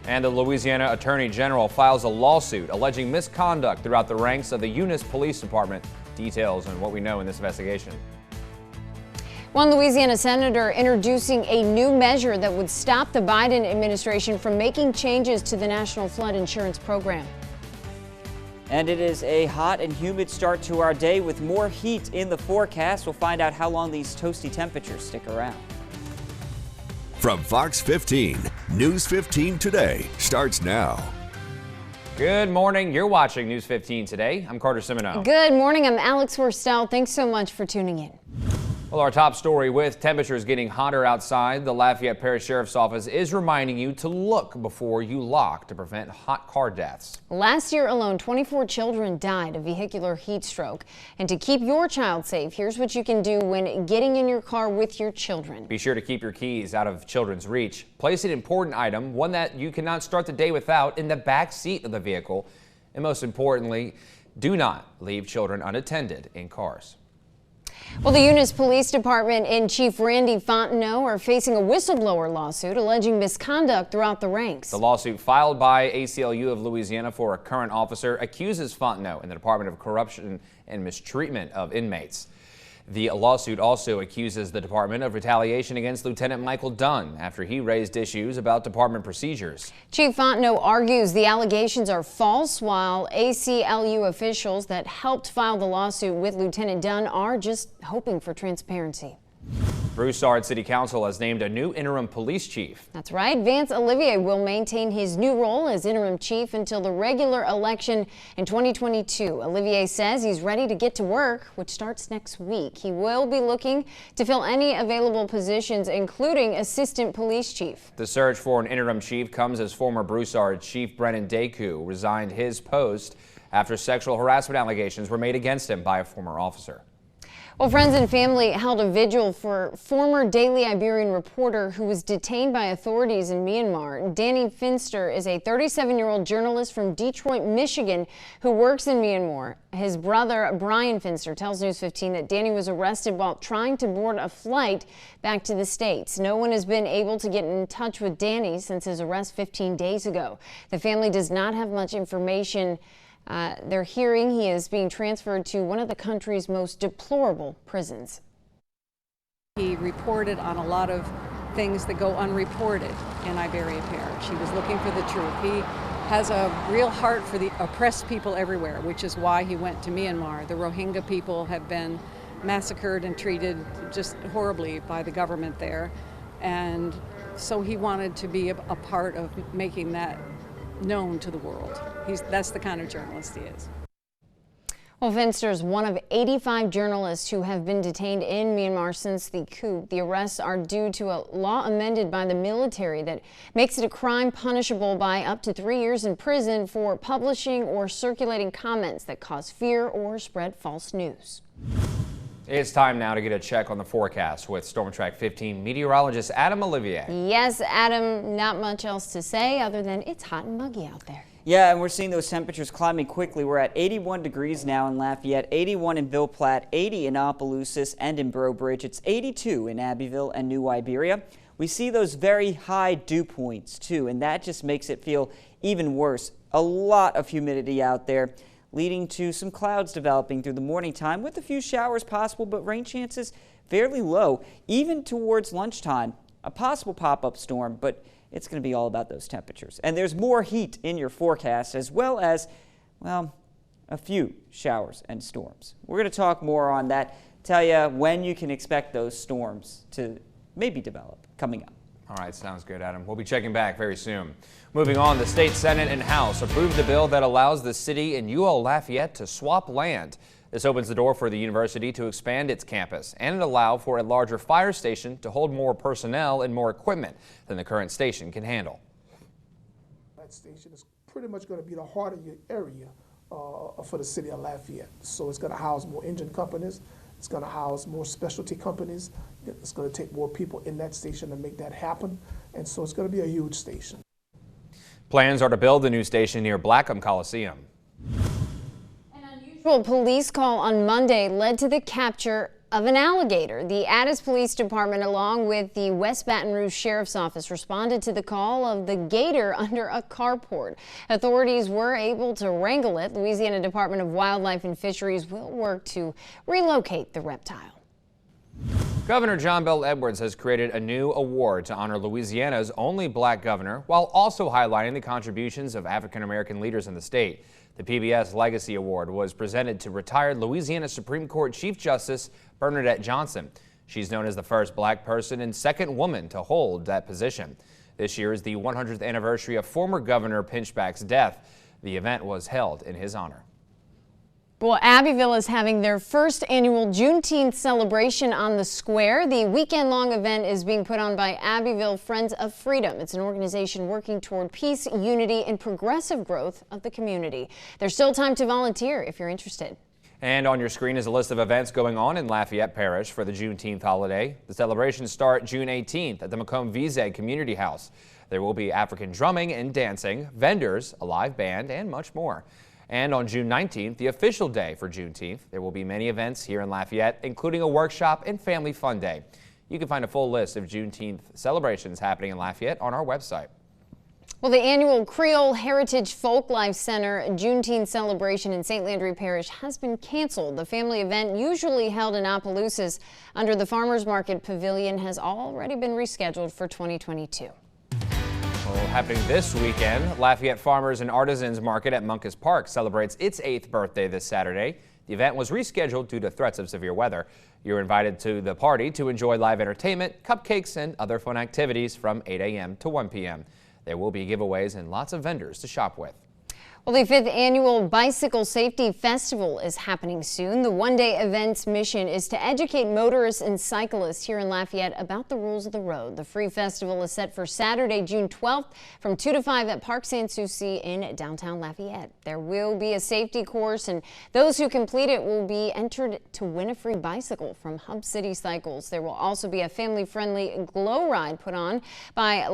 And the Louisiana Attorney General files a lawsuit alleging misconduct throughout the ranks of the Eunice Police Department. Details on what we know in this investigation. One Louisiana senator introducing a new measure that would stop the Biden administration from making changes to the National Flood Insurance Program. And it is a hot and humid start to our day with more heat in the forecast. We'll find out how long these toasty temperatures stick around. From Fox 15, News 15 Today starts now. Good morning. You're watching News 15 Today. I'm Carter Simino. Good morning. I'm Alex Worstel. Thanks so much for tuning in. Well, our top story, with temperatures getting hotter outside, the Lafayette Parish Sheriff's Office is reminding you to look before you lock to prevent hot car deaths. Last year alone, 24 children died of vehicular heat stroke. And to keep your child safe, here's what you can do when getting in your car with your children. Be sure to keep your keys out of children's reach. Place an important item, one that you cannot start the day without, in the back seat of the vehicle. And most importantly, do not leave children unattended in cars. Well, the Eunice Police Department and Chief Randy Fontenot are facing a whistleblower lawsuit alleging misconduct throughout the ranks. The lawsuit, filed by ACLU of Louisiana for a current officer, accuses Fontenot and the Department of Corruption and Mistreatment of Inmates. The lawsuit also accuses the department of retaliation against Lieutenant Michael Dunn after he raised issues about department procedures. Chief Fontenot argues the allegations are false, while ACLU officials that helped file the lawsuit with Lieutenant Dunn are just hoping for transparency. Broussard City Council has named a new interim police chief. That's right. Vance Olivier will maintain his new role as interim chief until the regular election in 2022. Olivier says he's ready to get to work, which starts next week. He will be looking to fill any available positions, including assistant police chief. The search for an interim chief comes as former Broussard Chief Brennan Deku resigned his post after sexual harassment allegations were made against him by a former officer. Well, friends and family held a vigil for former Daily Iberian reporter who was detained by authorities in Myanmar. Danny Finster is a 37-year-old journalist from Detroit, Michigan, who works in Myanmar. His brother, Brian Finster, tells News 15 that Danny was arrested while trying to board a flight back to the States. No one has been able to get in touch with Danny since his arrest 15 days ago. The family does not have much information. They're hearing he is being transferred to one of the country's most deplorable prisons. He reported on a lot of things that go unreported in Iberia Parish. He was looking for the truth. He has a real heart for the oppressed people everywhere, which is why he went to Myanmar. The Rohingya people have been massacred and treated just horribly by the government there. And so he wanted to be a part of making that known to the world. That's the kind of journalist he is. Well, Finster is one of 85 journalists who have been detained in Myanmar since the coup. The arrests are due to a law amended by the military that makes it a crime punishable by up to 3 years in prison for publishing or circulating comments that cause fear or spread false news. It's time now to get a check on the forecast with Storm Track 15 meteorologist Adam Olivier. Yes, Adam, not much else to say other than it's hot and muggy out there. Yeah, and we're seeing those temperatures climbing quickly. We're at 81 degrees now in Lafayette, 81 in Ville Platte, 80 in Opelousas and in Breaux Bridge. It's 82 in Abbeville and New Iberia. We see those very high dew points too, and that just makes it feel even worse. A lot of humidity out there, leading to some clouds developing through the morning time with a few showers possible, but rain chances fairly low. Even towards lunchtime, a possible pop-up storm, but it's going to be all about those temperatures. And there's more heat in your forecast, as well as, well, a few showers and storms. We're going to talk more on that, tell you when you can expect those storms to maybe develop coming up. All right, sounds good, Adam. We'll be checking back very soon. Moving on, the state Senate and House approved a bill that allows the city and UL Lafayette to swap land. This opens the door for the university to expand its campus and allow for a larger fire station to hold more personnel and more equipment than the current station can handle. That station is pretty much going to be the heart of your area for the city of Lafayette. So it's going to house more engine companies. It's going to house more specialty companies. It's going to take more people in that station to make that happen. And so it's going to be a huge station. Plans are to build the new station near Blackham Coliseum. An unusual police call on Monday led to the capture of an alligator. The Addis Police Department, along with the West Baton Rouge Sheriff's Office, responded to the call of the gator under a carport. Authorities were able to wrangle it. Louisiana Department of Wildlife and Fisheries will work to relocate the reptile. Governor John Bel Edwards has created a new award to honor Louisiana's only black governor, while also highlighting the contributions of African-American leaders in the state. The PBS Legacy Award was presented to retired Louisiana Supreme Court Chief Justice Bernadette Johnson. She's known as the first black person and second woman to hold that position. This year is the 100th anniversary of former Governor Pinchback's death. The event was held in his honor. Well, Abbeville is having their first annual Juneteenth celebration on the square. The weekend-long event is being put on by Abbeville Friends of Freedom. It's an organization working toward peace, unity, and progressive growth of the community. There's still time to volunteer if you're interested. And on your screen is a list of events going on in Lafayette Parish for the Juneteenth holiday. The celebrations start June 18th at the Macomb Vise Community House. There will be African drumming and dancing, vendors, a live band, and much more. And on June 19th, the official day for Juneteenth, there will be many events here in Lafayette, including a workshop and family fun day. You can find a full list of Juneteenth celebrations happening in Lafayette on our website. Well, the annual Creole Heritage Folklife Center Juneteenth celebration in St. Landry Parish has been canceled. The family event, usually held in Opelousas under the Farmers Market Pavilion, has already been rescheduled for 2022. Well, happening this weekend, Lafayette Farmers and Artisans Market at Munkus Park celebrates its 8th birthday this Saturday. The event was rescheduled due to threats of severe weather. You're invited to the party to enjoy live entertainment, cupcakes, and other fun activities from 8 a.m. to 1 p.m. There will be giveaways and lots of vendors to shop with. Well, the 5th annual Bicycle Safety Festival is happening soon. The one-day event's mission is to educate motorists and cyclists here in Lafayette about the rules of the road. The free festival is set for Saturday, June 12th from 2 to 5 at Park Sans Souci in downtown Lafayette. There will be a safety course, and those who complete it will be entered to win a free bicycle from Hub City Cycles. There will also be a family-friendly glow ride put on by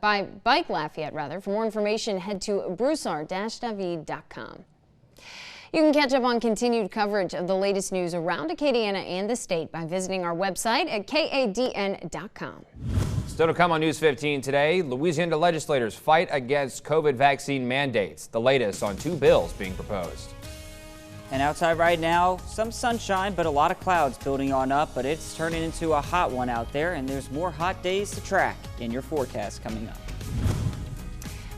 by Bike Lafayette, rather. For more information, head to broussard-david.com. You can catch up on continued coverage of the latest news around Acadiana and the state by visiting our website at kadn.com. Still to come on News 15 today, Louisiana legislators fight against COVID vaccine mandates. The latest on 2 bills being proposed. And outside right now, some sunshine, but a lot of clouds building on up, but it's turning into a hot one out there, and there's more hot days to track in your forecast coming up.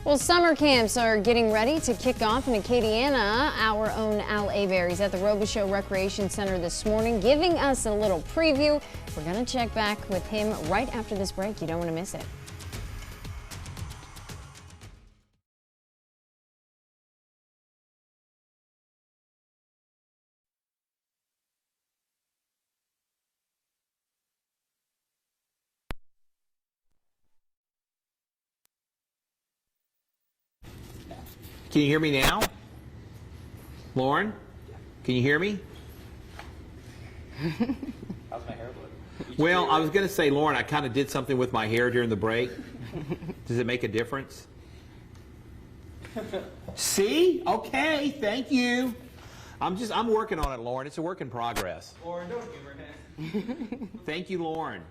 Well, summer camps are getting ready to kick off in Acadiana. Our own Al Avery is at the Robichaux Recreation Center this morning, giving us a little preview. We're going to check back with him right after this break. You don't want to miss it. Can you hear me now? Lauren? Can you hear me? How's my hair look? Well, I was going to say, Lauren, I kind of did something with my hair during the break. Does it make a difference? See? Okay, thank you. I'm working on it, Lauren. It's a work in progress. Lauren, don't give her hand. Thank you, Lauren.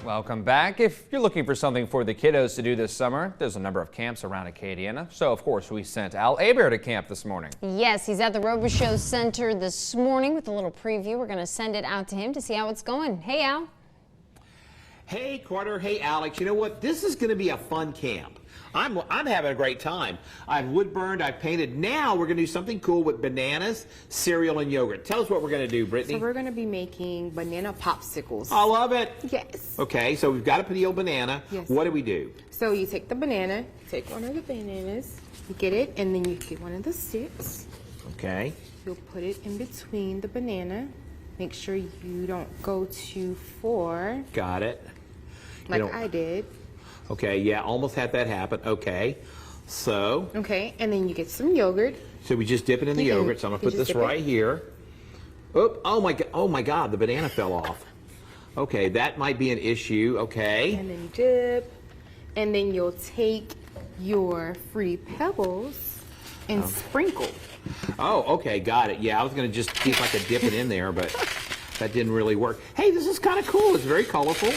Welcome back. If you're looking for something for the kiddos to do this summer, there's a number of camps around Acadiana. So, of course, we sent Al Aber to camp this morning. Yes, he's at the Robichaux Center this morning with a little preview. We're going to send it out to him to see how it's going. Hey, Al. Hey, Carter. Hey, Alex. You know what? This is going to be a fun camp. I'm having a great time. I've wood burned, I've painted. Now we're going to do something cool with bananas, cereal, and yogurt. Tell us what we're going to do, Brittany. So we're going to be making banana popsicles. I love it. Yes. Okay, so we've got a peeled banana. Yes. What do we do? So you take the banana, take one of the bananas, you get it, and then you get one of the sticks. Okay. You'll put it in between the banana. Make sure you don't go too far. Got it. Like I did. Okay, yeah, almost had that happen. Okay, so. Okay, and then you get some yogurt. So we just dip it in the yogurt. So I'm gonna put this right here. Oh my God, the banana fell off. Okay, that might be an issue. Okay. And then you dip, and then you'll take your Fruity Pebbles and sprinkle. Oh, okay, got it. Yeah, I was gonna just see if I could dip it in there, but that didn't really work. Hey, this is kind of cool. It's very colorful,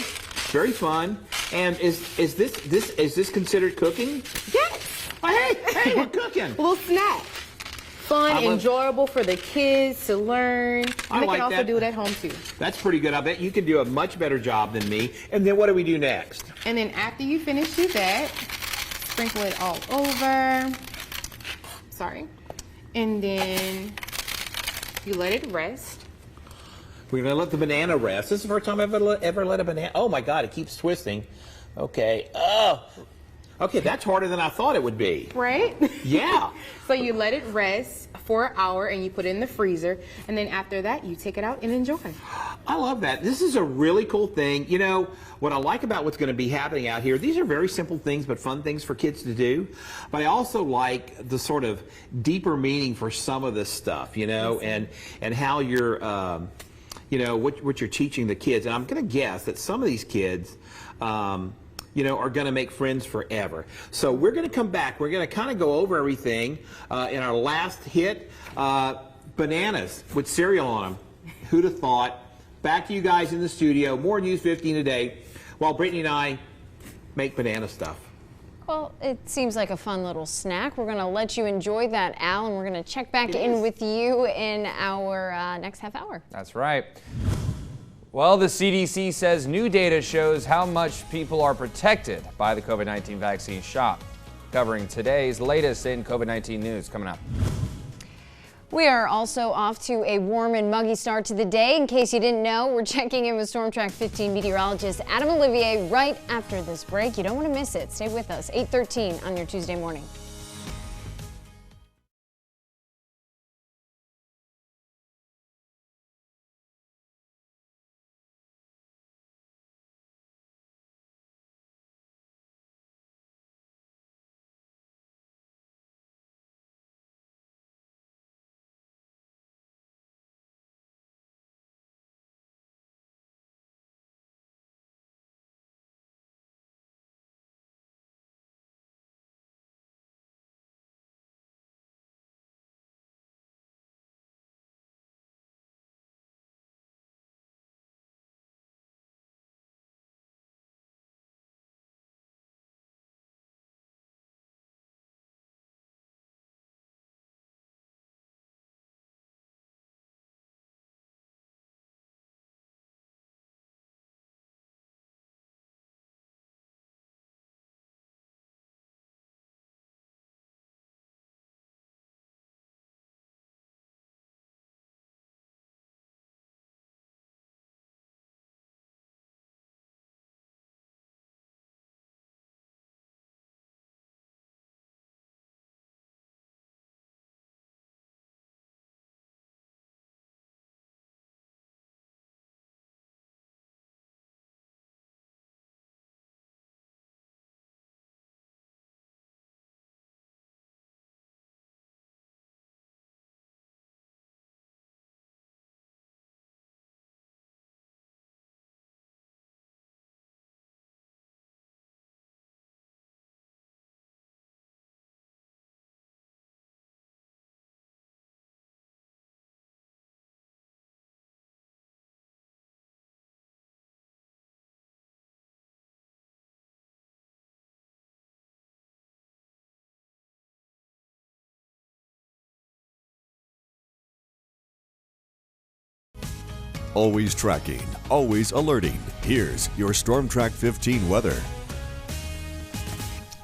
very fun. And is this considered cooking? Yes. Oh, hey, we're cooking. A little snack. Fun, enjoyable for the kids to learn. And they can also do it at home too. That's pretty good. I bet you can do a much better job than me. And then what do we do next? And then after you finish do that, sprinkle it all over. Sorry. And then you let it rest. We're going to let the banana rest. This is the first time I've ever let a banana. Oh my God, it keeps twisting. Okay. Oh. Okay, that's harder than I thought it would be. Right? Yeah. So you let it rest for an hour and you put it in the freezer. And then after that, you take it out and enjoy. I love that. This is a really cool thing. You know, what I like about what's going to be happening out here, these are very simple things, but fun things for kids to do. But I also like the sort of deeper meaning for some of this stuff, you know, and how you're, you know, what you're teaching the kids. And I'm going to guess that some of these kids, you know, are going to make friends forever. So we're going to come back. We're going to kind of go over everything in our last hit, bananas with cereal on them. Who'd have thought? Back to you guys in the studio. More News 15 today while Brittany and I make banana stuff. Well, it seems like a fun little snack. We're going to let you enjoy that, Al, and we're going to check back in with you in our next half hour. That's right. Well, the CDC says new data shows how much people are protected by the COVID-19 vaccine shot. Covering today's latest in COVID-19 news coming up. We are also off to a warm and muggy start to the day. In case you didn't know, we're checking in with Storm Track 15 meteorologist Adam Olivier right after this break. You don't want to miss it. Stay with us. 8:13 on your Tuesday morning. Always tracking, always alerting. Here's your Storm Track 15 weather.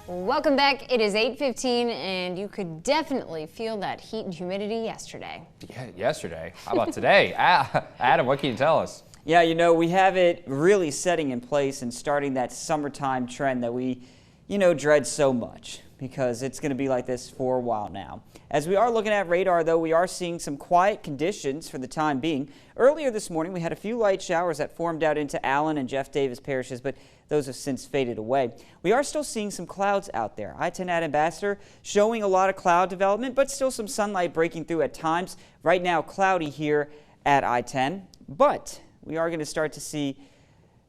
Welcome back. It is 8:15, and you could definitely feel that heat and humidity yesterday. Yeah, yesterday. How about today? Adam, what can you tell us? Yeah, you know, we have it really setting in place and starting that summertime trend that we, dread so much, because it's going to be like this for a while now. As we are looking at radar, though, we are seeing some quiet conditions for the time being. Earlier this morning, we had a few light showers that formed out into Allen and Jeff Davis parishes, but those have since faded away. We are still seeing some clouds out there. I-10 at Ambassador showing a lot of cloud development, but still some sunlight breaking through at times. Right now, cloudy here at I-10, but we are going to start to see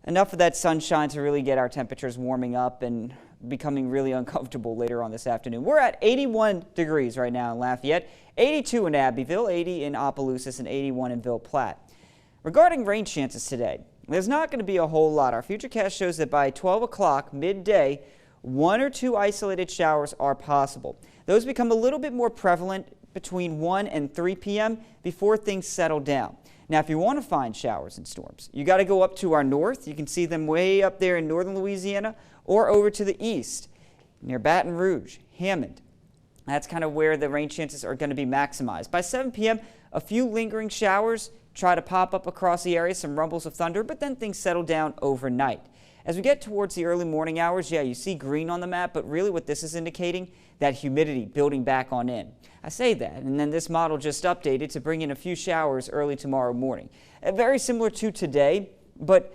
enough of that sunshine to really get our temperatures warming up and becoming really uncomfortable later on this afternoon. We're at 81 degrees right now in Lafayette, 82 in Abbeville, 80 in Opelousas, and 81 in Ville Platte. Regarding rain chances today, there's not going to be a whole lot. Our futurecast shows that by 12 o'clock midday, 1 or 2 isolated showers are possible. Those become a little bit more prevalent between 1 and 3 p.m. before things settle down. Now, if you want to find showers and storms, you got to go up to our north. You can see them way up there in northern Louisiana, or over to the east near Baton Rouge, Hammond. That's kind of where the rain chances are going to be maximized. By 7 p.m., a few lingering showers try to pop up across the area, some rumbles of thunder, but then things settle down overnight. As we get towards the early morning hours, yeah, you see green on the map, but really what this is indicating, that humidity building back on in. I say that, and then this model just updated to bring in a few showers early tomorrow morning. Very similar to today, but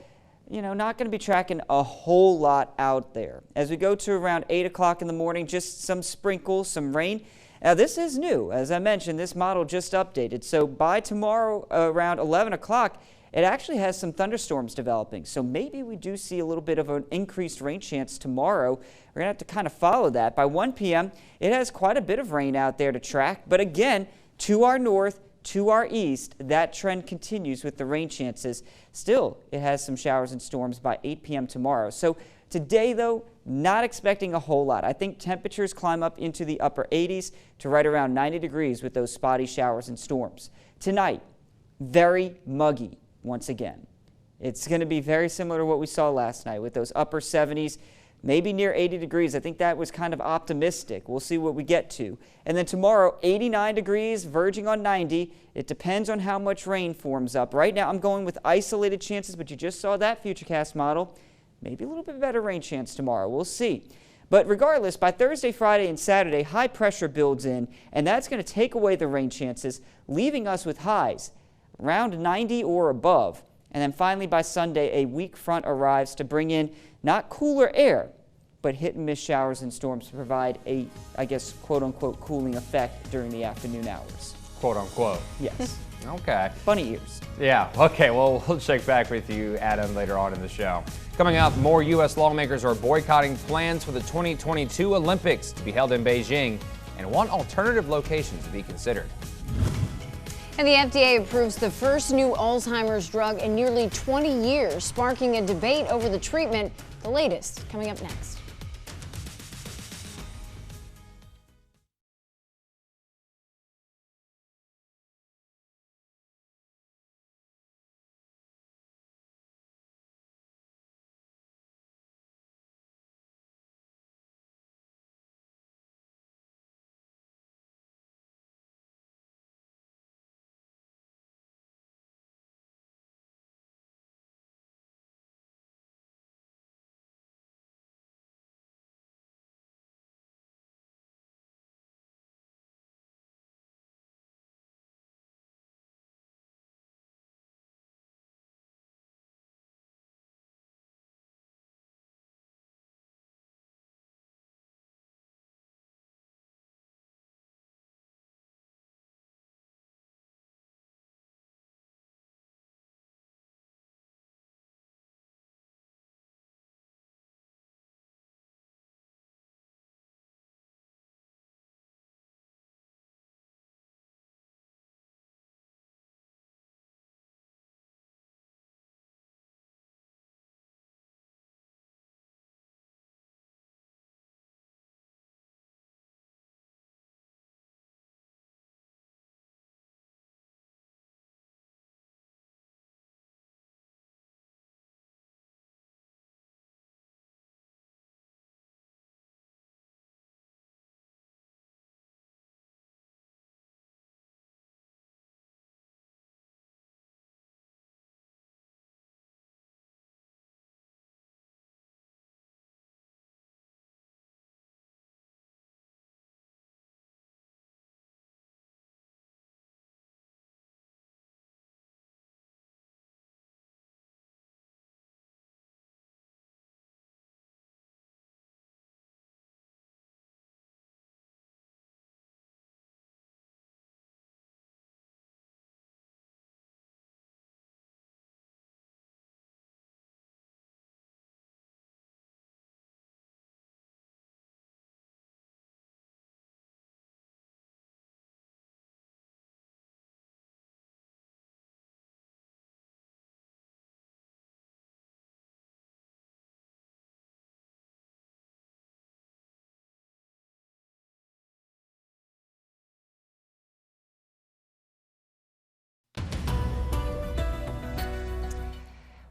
not going to be tracking a whole lot out there. As we go to around 8 o'clock in the morning, just some sprinkles, some rain. Now, this is new. As I mentioned, this model just updated. So by tomorrow around 11 o'clock, it actually has some thunderstorms developing. So maybe we do see a little bit of an increased rain chance tomorrow. We're going to have to kind of follow that. By 1 p.m., it has quite a bit of rain out there to track. But again, to our north, to our east, that trend continues with the rain chances. Still, it has some showers and storms by 8 p.m. tomorrow. So today, though, not expecting a whole lot. I think temperatures climb up into the upper 80s to right around 90 degrees with those spotty showers and storms. Tonight, very muggy once again. It's going to be very similar to what we saw last night with those upper 70s, maybe near 80 degrees. I think that was kind of optimistic. We'll see what we get to. And then tomorrow, 89 degrees, verging on 90. It depends on how much rain forms up. Right now, I'm going with isolated chances, but you just saw that futurecast model. Maybe a little bit better rain chance tomorrow. We'll see. But regardless, by Thursday, Friday, and Saturday, high pressure builds in, and that's going to take away the rain chances, leaving us with highs around 90 or above. And then finally, by Sunday, a weak front arrives to bring in not cooler air, but hit and miss showers and storms to provide a, I guess, quote-unquote cooling effect during the afternoon hours. Quote-unquote. Yes. Okay. Funny ears. Yeah, okay, well, we'll check back with you, Adam, later on in the show. Coming up, more U.S. lawmakers are boycotting plans for the 2022 Olympics to be held in Beijing and want alternative locations to be considered. And the FDA approves the first new Alzheimer's drug in nearly 20 years, sparking a debate over the treatment. The latest coming up next.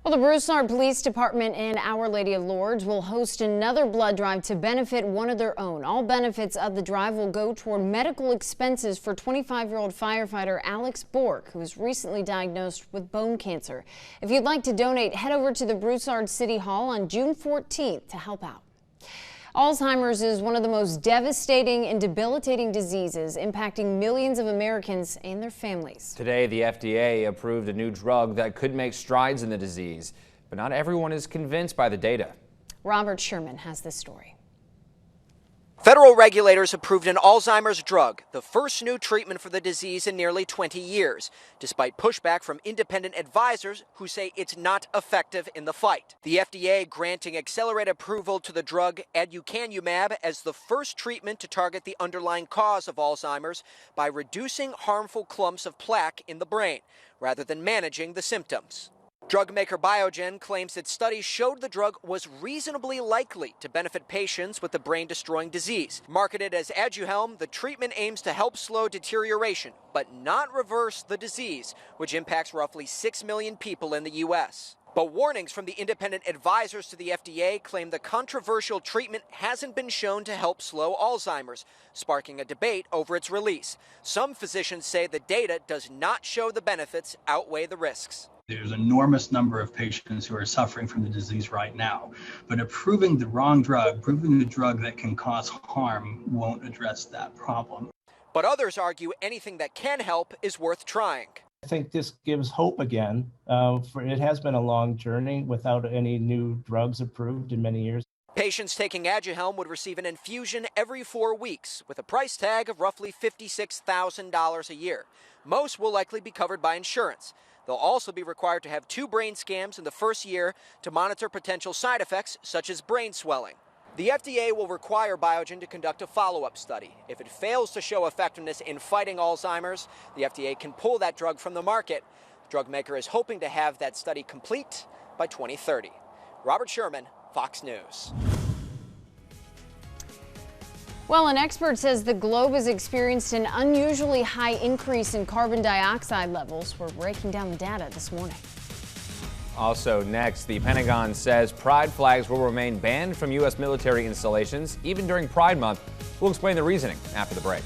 Well, the Broussard Police Department and Our Lady of Lourdes will host another blood drive to benefit one of their own. All benefits of the drive will go toward medical expenses for 25-year-old firefighter Alex Bork, who was recently diagnosed with bone cancer. If you'd like to donate, head over to the Broussard City Hall on June 14th to help out. Alzheimer's is one of the most devastating and debilitating diseases impacting millions of Americans and their families. Today, the FDA approved a new drug that could make strides in the disease, but not everyone is convinced by the data. Robert Sherman has this story. Federal regulators approved an Alzheimer's drug, the first new treatment for the disease in nearly 20 years, despite pushback from independent advisors who say it's not effective in the fight. The FDA granting accelerated approval to the drug aducanumab as the first treatment to target the underlying cause of Alzheimer's by reducing harmful clumps of plaque in the brain, rather than managing the symptoms. Drug maker Biogen claims that studies showed the drug was reasonably likely to benefit patients with the brain-destroying disease. Marketed as Aduhelm, the treatment aims to help slow deterioration, but not reverse the disease, which impacts roughly 6 million people in the U.S. But warnings from the independent advisors to the FDA claim the controversial treatment hasn't been shown to help slow Alzheimer's, sparking a debate over its release. Some physicians say the data does not show the benefits outweigh the risks. There's an enormous number of patients who are suffering from the disease right now, but approving the wrong drug, approving the drug that can cause harm, won't address that problem. But others argue anything that can help is worth trying. I think this gives hope again. For it has been a long journey without any new drugs approved in many years. Patients taking Aduhelm would receive an infusion every 4 weeks with a price tag of roughly $56,000 a year. Most will likely be covered by insurance. They'll also be required to have 2 brain scans in the first year to monitor potential side effects such as brain swelling. The FDA will require Biogen to conduct a follow-up study. If it fails to show effectiveness in fighting Alzheimer's, the FDA can pull that drug from the market. The drug maker is hoping to have that study complete by 2030. Robert Sherman, Fox News. Well, an expert says the globe has experienced an unusually high increase in carbon dioxide levels. We're breaking down the data this morning. Also next, the Pentagon says pride flags will remain banned from U.S. military installations, even during Pride Month. We'll explain the reasoning after the break.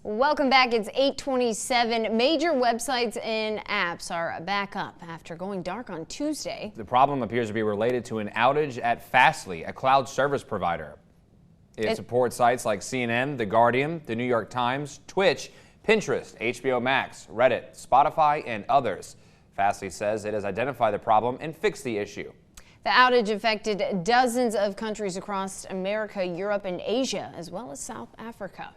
Welcome back. It's 8:27. Major websites and apps are back up after going dark on Tuesday. The problem appears to be related to an outage at Fastly, a cloud service provider. It supports sites like CNN, The Guardian, The New York Times, Twitch, Pinterest, HBO Max, Reddit, Spotify, and others. Fastly says it has identified the problem and fixed the issue. The outage affected dozens of countries across America, Europe, and Asia, as well as South Africa.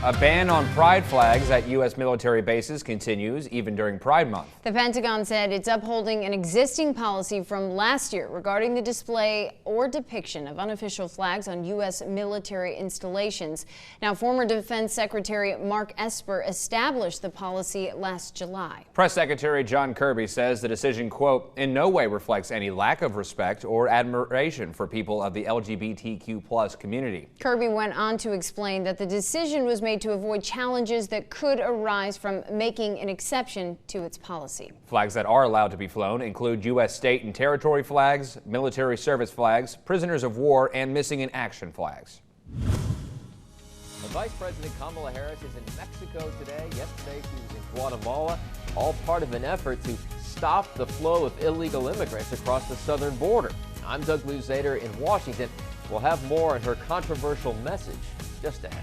A ban on pride flags at U.S. military bases continues even during Pride Month. The Pentagon said it's upholding an existing policy from last year regarding the display or depiction of unofficial flags on U.S. military installations. Now, former Defense Secretary Mark Esper established the policy last July. Press Secretary John Kirby says the decision, quote, in no way reflects any lack of respect or admiration for people of the LGBTQ+ community. Kirby went on to explain that the decision was made to avoid challenges that could arise from making an exception to its policy. Flags that are allowed to be flown include U.S. state and territory flags, military service flags, prisoners of war, and missing in action flags. Vice President Kamala Harris is in Mexico today. Yesterday she was in Guatemala, all part of an effort to stop the flow of illegal immigrants across the southern border. I'm Doug Luzader in Washington. We'll have more on her controversial message just ahead.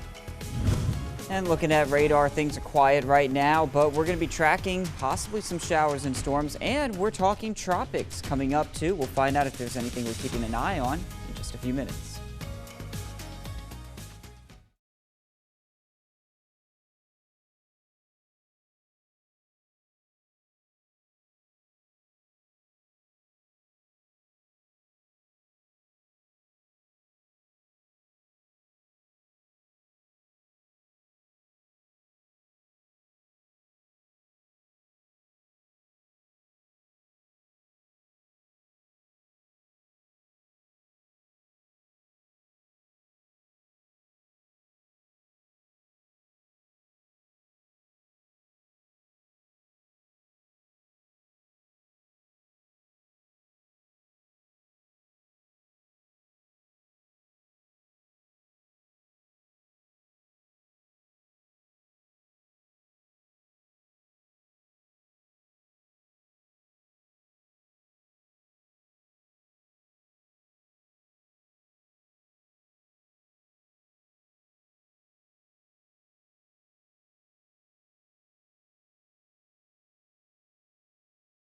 And looking at radar, things are quiet right now, but we're going to be tracking possibly some showers and storms, and we're talking tropics coming up too. We'll find out if there's anything we're keeping an eye on in just a few minutes.